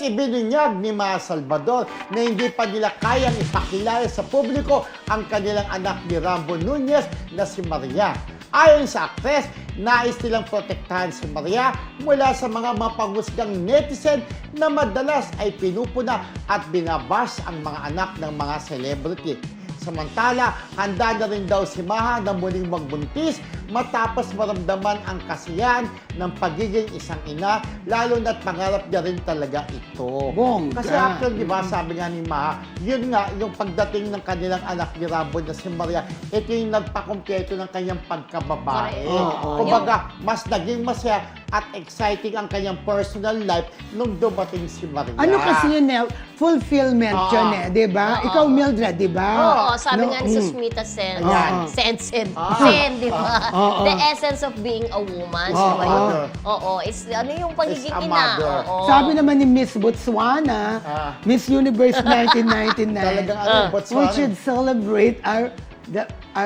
ibinunyag ni Ma Salvador na hindi pa nila kayang ipakilala sa publiko ang kanilang anak ni Rambo Nunez na si Maria. Ayon sa aktres, nais nilang protektahan si Maria mula sa mga mapanghusgang netizen na madalas ay pinupuna at binabash ang mga anak ng mga celebrity. Samantala, handa na rin daw si Maha na muling magbuntis matapos maramdaman ang kasiyahan ng pagiging isang ina, lalo na't pangarap niya rin talaga ito. Bongga. Kasi actually, di ba, sabi nga ni Maha, yun nga, yung pagdating ng kanilang anak ni Rambo na si Maria, ito yung nagpakumpleto ng kanyang pagkababae. Kumbaga, mas naging masaya at exciting ang kanyang personal life nung dumating si Maria. Ano kasi yun eh, fulfillment yun eh, di ba? Ikaw, Mildred, di ba? Oo, sabi nga ni Susmita Sen, di ba? The essence of being a woman. Diba yun? Oo, ano yung pagiging Is a ina. mother. Oo. Sabi naman ni Miss Botswana, Miss Universe 1999, Talagang Botswana. we should celebrate our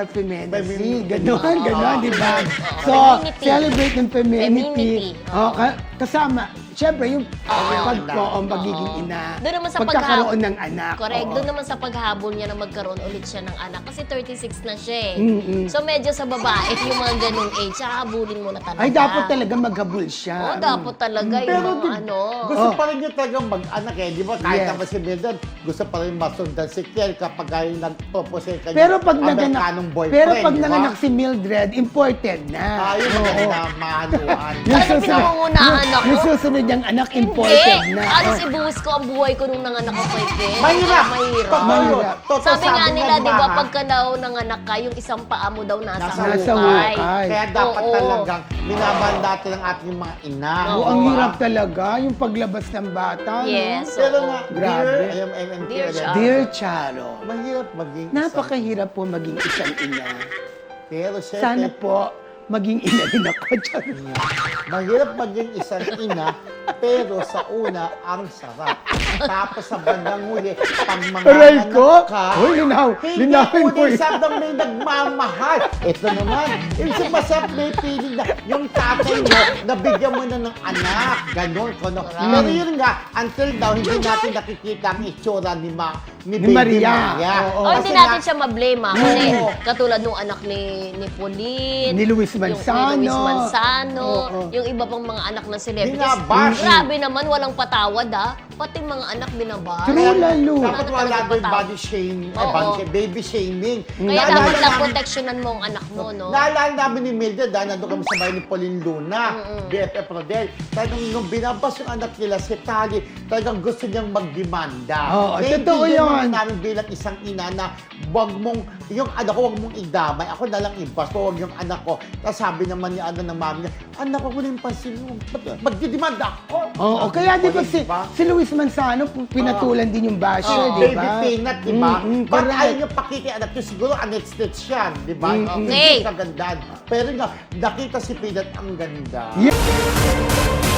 femininity. Ganon, di ba? So, Femininity. celebrate ng femininity. Femininity. Kasama, syempre, yung pagiging ina. Doon naman sa pagkakaroon ng anak. Correct. Oo. Doon naman sa paghabol niya na magkaroon ulit siya ng anak. Kasi 36 na siya eh. So medyo sa babae, yung mga ganung age, habulin mo na talaga. Ay, dapat talaga maghabol siya. Oo, dapat talaga Pero yung mga gusto pa rin niya talagang mag-anak eh. Di ba? Kahit Yes. naman si Mildred, gusto pa rin masundan si Kiel kapag ay nag-propose sa kanya. Pero pag Amerikanong boyfriend, pero pag di ba? nanganak si Mildred, imported na. Ayun, maganda mahaluan. Ano pinangungunahan ako? Yung susunod niyang anak, Hindi. imported na. Alos ibuhos ko ang buhay ko nung nanganak ako kay Ken. Mahirap. Mahirap. Mahirap. Totoo, Sabi nga nila, di ba, Maha, pagka daw nanganak ka, yung isang paa mo daw nasa Nasa hukay. hukay. Kaya dapat Oo. talagang minamahal natin ang ating mga ina. Oo, ang hirap talaga, yung paglabas ng bata. no? Yes. Pero oo. nga, Grabe. Dear Charo. Dear Charo, mahirap maging napakahirap po maging isang ina. Pero syempre, Sana po, maging ina rin ako. mahirap maging isang ina, pero sa una, ang sarap. Tapos sa bandang huli, pag Aray manganganak ko! ka, Uy, linaw! hindi Linawin po mo din yun. sabdang may nagmamahal. Ito naman, yung masarap may feeling na yung tatay mo, nabigyan mo na ng anak. Ganon ko, no? Pero yun nga, until now, hindi natin nakikita ang itsura ni Baby Maria. Oo. O, hindi Kasi natin nga, siya mablema. Kasi Oo. katulad nung anak ni Pauline, Ni Luis Yung, Manzano. ni Luis Manzano, Oo. yung iba pang mga anak ng celebrities. Binabash. Grabe naman, walang patawad Pati mga anak binabash. True, lalo. Dapat wala din body shaming, Oo. baby shaming. Kaya Naalala dapat lang namin- proteksyonan mo ang anak mo, no? Naalala namin ni Mildred, nandun kami sa bahay ni Pauline Luna, BFF Rodel. Talagang nung binabas yung anak nila si Tali, talagang gusto niyang magdemanda. Oo, Naiintindihan totoo naman yun. namin bilang isang ina na yung anak ko, wag mong idamay. Ako na lang ibas, wag yung anak ko. Tapos sabi naman ni ng mami niya, anak ko na yung pansin mo. Magdidemanda ako. Oo, kaya di ba Diba? si Luis Manzano, pinatulan din yung basher, di Baby ba? peanut, di ba? Bakit correct. ayaw niyo pakita yung anak niyo? Siguro anets-nets yan, di ba? Okay. Hindi kagandaan. Pero nga, nakita si Peanut ang ganda. Yeah.